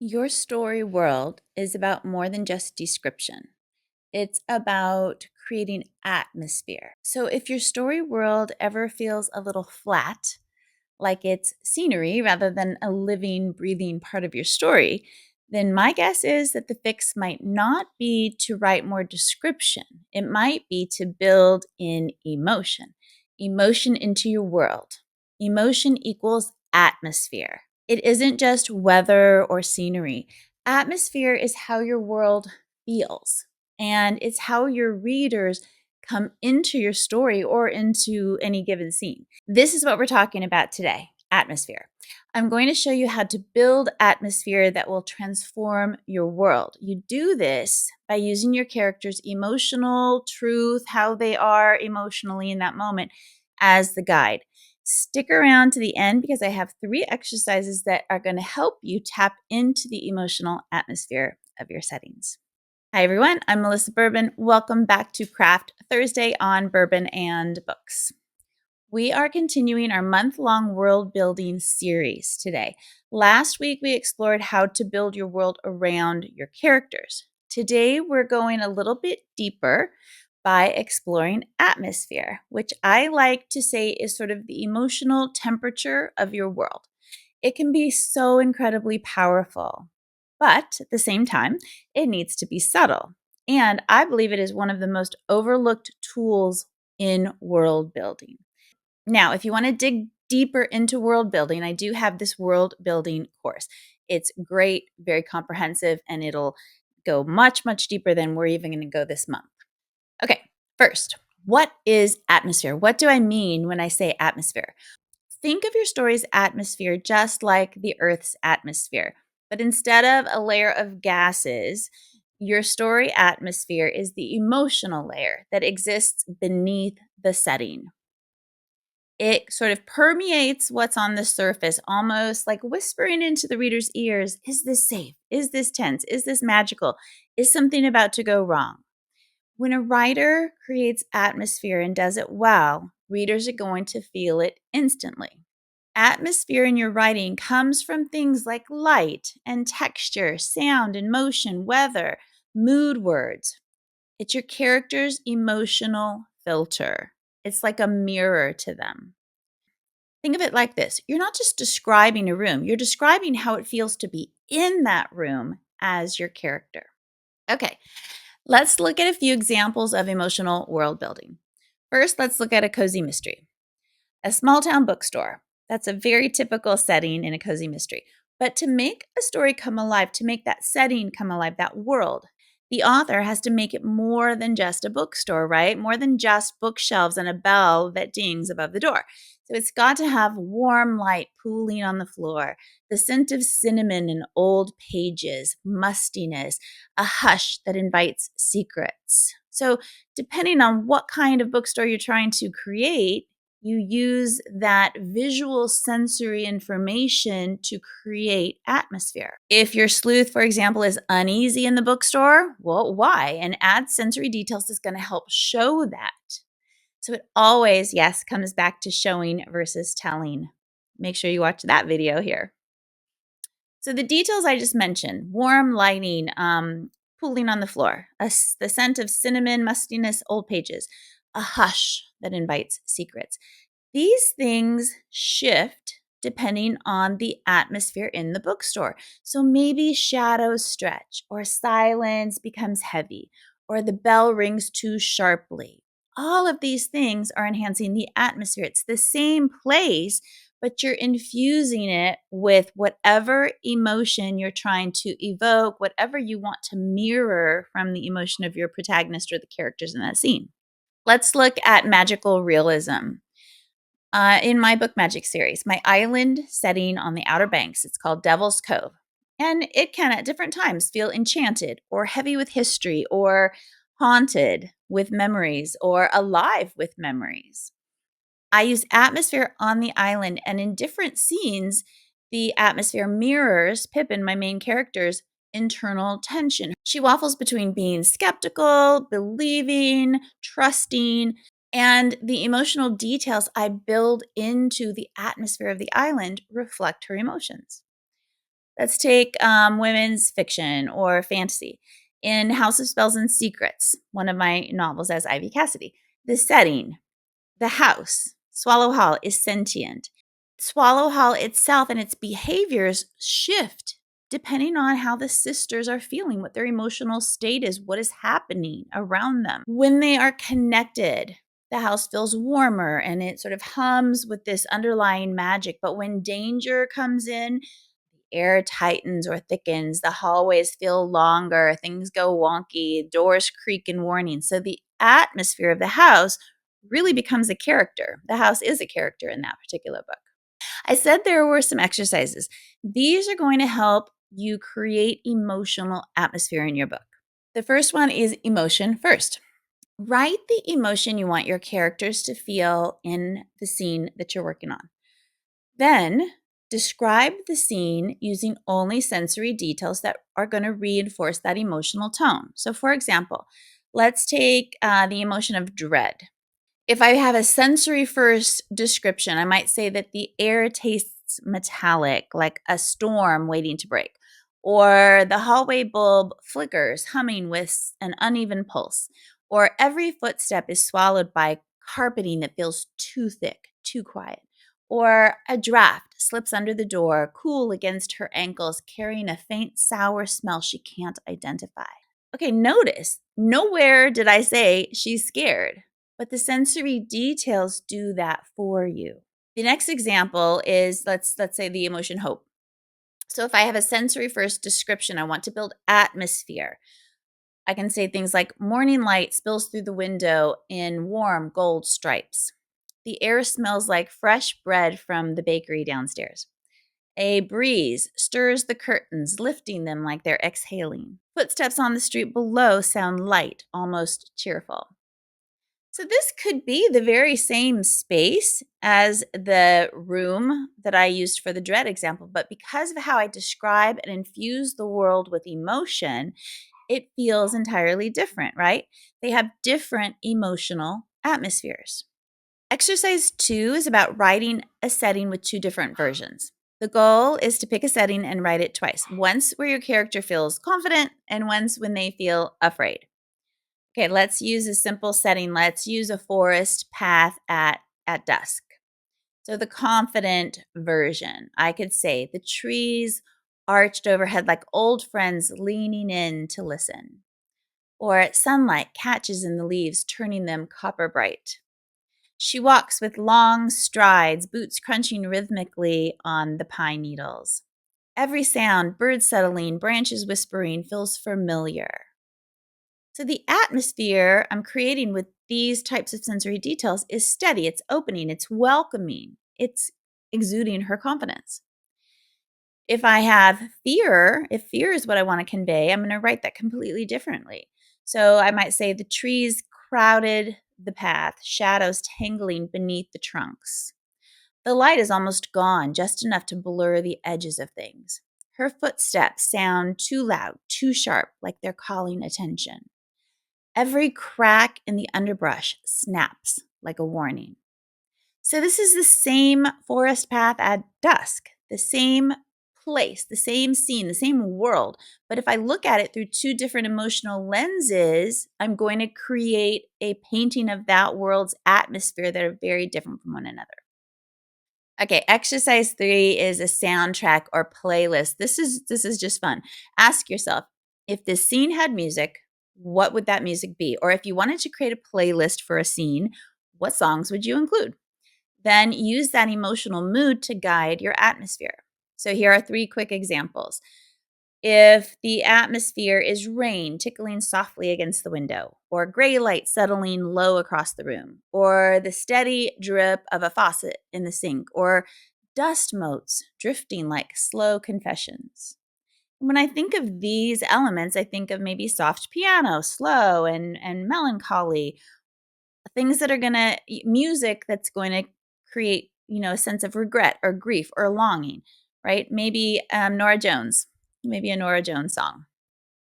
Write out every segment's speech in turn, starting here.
Your story world is about more than just description. It's about creating atmosphere. So if your story world ever feels a little flat, like it's scenery rather than a living, breathing part of your story, then my guess is that the fix might not be to write more description. It might be to build in emotion into your world. Emotion equals atmosphere. It isn't just weather or scenery. Atmosphere is how your world feels, and it's how your readers come into your story or into any given scene. This is what we're talking about today, atmosphere. I'm going to show you how to build atmosphere that will transform your world. You do this by using your characters' emotional truth, how they are emotionally in that moment, as the guide. Stick around to the end because I have 3 exercises that are going to help you tap into the emotional atmosphere of your settings. Hi, everyone. I'm Melissa Bourbon. Welcome back to Craft Thursday on Bourbon and Books. We are continuing our month-long world building series today. Last week, we explored how to build your world around your characters. Today, we're going a little bit deeper by exploring atmosphere, which I like to say is sort of the emotional temperature of your world. It can be so incredibly powerful, but at the same time, it needs to be subtle. And I believe it is one of the most overlooked tools in world building. Now, if you want to dig deeper into world building, I do have this world building course. It's great, very comprehensive, and it'll go much, much deeper than we're even going to go this month. Okay, first, what is atmosphere? What do I mean when I say atmosphere? Think of your story's atmosphere just like the Earth's atmosphere, but instead of a layer of gases, your story atmosphere is the emotional layer that exists beneath the setting. It sort of permeates what's on the surface, almost like whispering into the reader's ears, is this safe? Is this tense? Is this magical? Is something about to go wrong? When a writer creates atmosphere and does it well, readers are going to feel it instantly. Atmosphere in your writing comes from things like light and texture, sound and motion, weather, mood words. It's your character's emotional filter. It's like a mirror to them. Think of it like this. You're not just describing a room, you're describing how it feels to be in that room as your character. Okay, let's look at a few examples of emotional world building. First, let's look at a cozy mystery. A small town bookstore. That's a very typical setting in a cozy mystery. But to make a story come alive, to make that setting come alive, that world, the author has to make it more than just a bookstore, right? More than just bookshelves and a bell that dings above the door. So it's got to have warm light pooling on the floor, the scent of cinnamon and old pages, mustiness, a hush that invites secrets. So depending on what kind of bookstore you're trying to create, you use that visual sensory information to create atmosphere. If your sleuth, for example, is uneasy in the bookstore, well, why? And add sensory details is going to help show that. So it always, yes, comes back to showing versus telling. Make sure you watch that video here. So the details I just mentioned, warm lighting, pooling on the floor, the scent of cinnamon, mustiness, old pages, a hush that invites secrets. These things shift depending on the atmosphere in the bookstore. So maybe shadows stretch, or silence becomes heavy, or the bell rings too sharply. All of these things are enhancing the atmosphere. It's the same place, but you're infusing it with whatever emotion you're trying to evoke, whatever you want to mirror from the emotion of your protagonist or the characters in that scene. Let's look at magical realism. In my book magic series, my island setting on the Outer Banks, it's called Devil's Cove. And it can at different times feel enchanted or heavy with history or haunted with memories or alive with memories. I use atmosphere on the island, and in different scenes, the atmosphere mirrors Pippin, my main character's internal tension. She waffles between being skeptical, believing, trusting, and the emotional details I build into the atmosphere of the island reflect her emotions. Let's take women's fiction or fantasy. In House of Spells and Secrets, one of my novels as Ivy Cassidy, the setting, the house, Swallow Hall, is sentient. Swallow Hall itself and its behaviors shift depending on how the sisters are feeling, what their emotional state is, what is happening around them. When they are connected, the house feels warmer and it sort of hums with this underlying magic. But when danger comes in, air tightens or thickens, the hallways feel longer, things go wonky, doors creak in warning. So the atmosphere of the house really becomes a character. The house is a character in that particular book. I said there were some exercises. These are going to help you create emotional atmosphere in your book. The first one is emotion first. Write the emotion you want your characters to feel in the scene that you're working on. Then describe the scene using only sensory details that are going to reinforce that emotional tone. So, for example, let's take the emotion of dread. If I have a sensory first description, I might say that the air tastes metallic, like a storm waiting to break, or the hallway bulb flickers, humming with an uneven pulse, or every footstep is swallowed by carpeting that feels too thick, too quiet, or a draft slips under the door, cool against her ankles, carrying a faint sour smell she can't identify. Okay, notice nowhere did I say she's scared, but the sensory details do that for you. The next example is let's say the emotion hope. So if I have a sensory first description, I want to build atmosphere. I can say things like morning light spills through the window in warm gold stripes. The air smells like fresh bread from the bakery downstairs. A breeze stirs the curtains, lifting them like they're exhaling. Footsteps on the street below sound light, almost cheerful. So, this could be the very same space as the room that I used for the dread example, but because of how I describe and infuse the world with emotion, it feels entirely different, right? They have different emotional atmospheres. Exercise 2 is about writing a setting with two different versions. The goal is to pick a setting and write it twice, once where your character feels confident and once when they feel afraid. Okay, let's use a simple setting. Let's use a forest path at dusk. So the confident version, I could say the trees arched overhead like old friends leaning in to listen. Or sunlight catches in the leaves, turning them copper bright. She walks with long strides, boots crunching rhythmically on the pine needles. Every sound, birds settling, branches whispering, feels familiar. So the atmosphere I'm creating with these types of sensory details is steady, it's opening, it's welcoming, it's exuding her confidence. If I have fear, if fear is what I want to convey, I'm going to write that completely differently. So I might say the trees crowded the path, shadows tangling beneath the trunks. The light is almost gone, just enough to blur the edges of things. Her footsteps sound too loud, too sharp, like they're calling attention. Every crack in the underbrush snaps like a warning. So this is the same forest path at dusk, the same place, the same scene, the same world. But if I look at it through two different emotional lenses, I'm going to create a painting of that world's atmosphere that are very different from one another. Okay, exercise 3 is a soundtrack or playlist. This is just fun. Ask yourself, if this scene had music, what would that music be? Or if you wanted to create a playlist for a scene, what songs would you include? Then use that emotional mood to guide your atmosphere. So here are 3 quick examples. If the atmosphere is rain tickling softly against the window, or gray light settling low across the room, or the steady drip of a faucet in the sink, or dust motes drifting like slow confessions. When I think of these elements, I think of maybe soft piano, slow and melancholy, things that are going to, music that's going to create, a sense of regret or grief or longing, right? Maybe Nora Jones, maybe a Nora Jones song.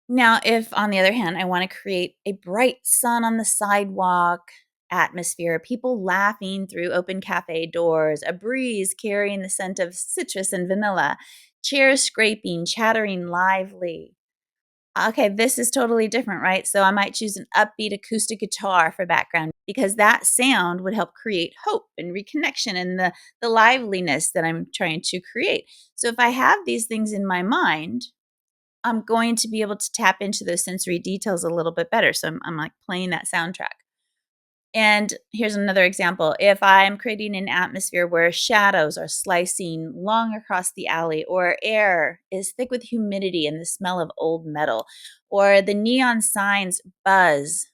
Now, if on the other hand, I want to create a bright sun on the sidewalk atmosphere, people laughing through open cafe doors, a breeze carrying the scent of citrus and vanilla, chairs scraping, chattering lively. Okay, this is totally different, right? So I might choose an upbeat acoustic guitar for background because that sound would help create hope and reconnection and the liveliness that I'm trying to create. So if I have these things in my mind, I'm going to be able to tap into those sensory details a little bit better. So I'm like playing that soundtrack. And here's another example. If I'm creating an atmosphere where shadows are slicing long across the alley, or air is thick with humidity and the smell of old metal, or the neon signs buzz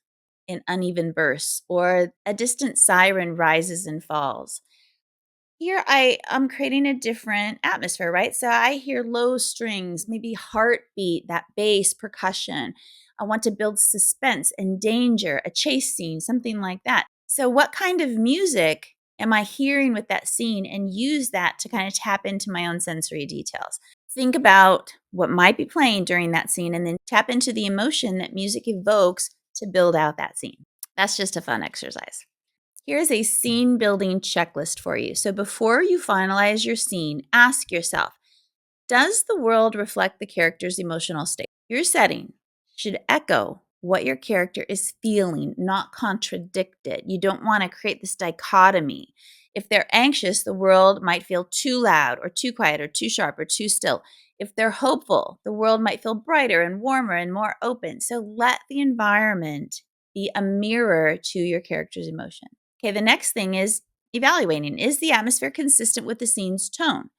in uneven bursts, or a distant siren rises and falls. Here I'm creating a different atmosphere, right? So I hear low strings, maybe heartbeat, that bass, percussion. I want to build suspense and danger, a chase scene, something like that. So what kind of music am I hearing with that scene and use that to kind of tap into my own sensory details? Think about what might be playing during that scene and then tap into the emotion that music evokes to build out that scene. That's just a fun exercise. Here's a scene building checklist for you. So before you finalize your scene, ask yourself, does the world reflect the character's emotional state? Your setting should echo what your character is feeling, not contradict it. You don't want to create this dichotomy. If they're anxious, the world might feel too loud or too quiet or too sharp or too still. If they're hopeful, the world might feel brighter and warmer and more open. So let the environment be a mirror to your character's emotion. Okay, the next thing is evaluating. Is the atmosphere consistent with the scene's tone?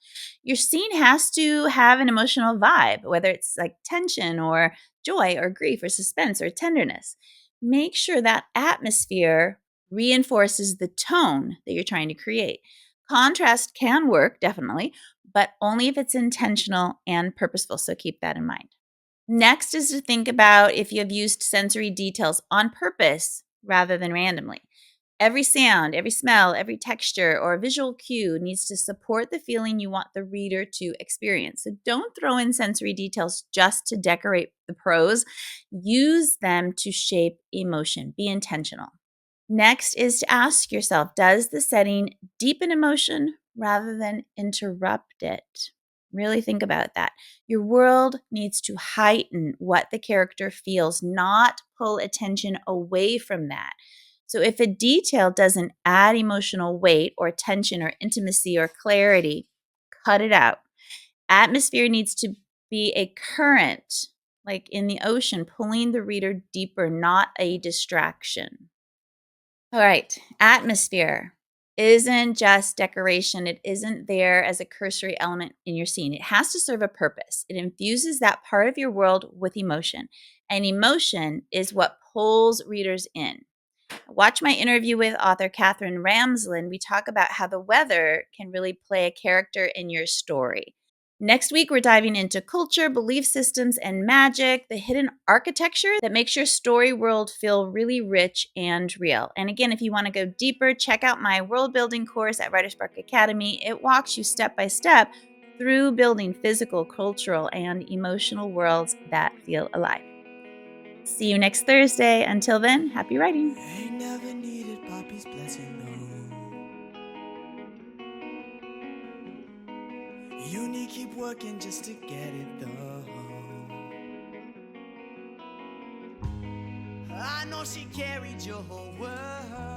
Your scene has to have an emotional vibe, whether it's like tension or joy or grief or suspense or tenderness. Make sure that atmosphere reinforces the tone that you're trying to create. Contrast can work, definitely, but only if it's intentional and purposeful. So keep that in mind. Next is to think about if you have used sensory details on purpose rather than randomly. Every sound, every smell, every texture or visual cue needs to support the feeling you want the reader to experience. So don't throw in sensory details just to decorate the prose. Use them to shape emotion. Be intentional. Next is to ask yourself, does the setting deepen emotion rather than interrupt it? Really think about that. Your world needs to heighten what the character feels, not pull attention away from that. So if a detail doesn't add emotional weight or tension or intimacy or clarity, cut it out. Atmosphere needs to be a current, like in the ocean, pulling the reader deeper, not a distraction. All right, atmosphere isn't just decoration. It isn't there as a cursory element in your scene. It has to serve a purpose. It infuses that part of your world with emotion. And emotion is what pulls readers in. Watch my interview with author Catherine Ramsland. We talk about how the weather can really play a character in your story. Next week, we're diving into culture, belief systems, and magic, the hidden architecture that makes your story world feel really rich and real. And again, if you want to go deeper, check out my world building course at Writer's Spark Academy. It walks you step by step through building physical, cultural, and emotional worlds that feel alive. See you next Thursday. Until then, happy writing. Ain't never needed Poppy's blessing, no. You need keep working just to get it, though. I know she carried your whole world.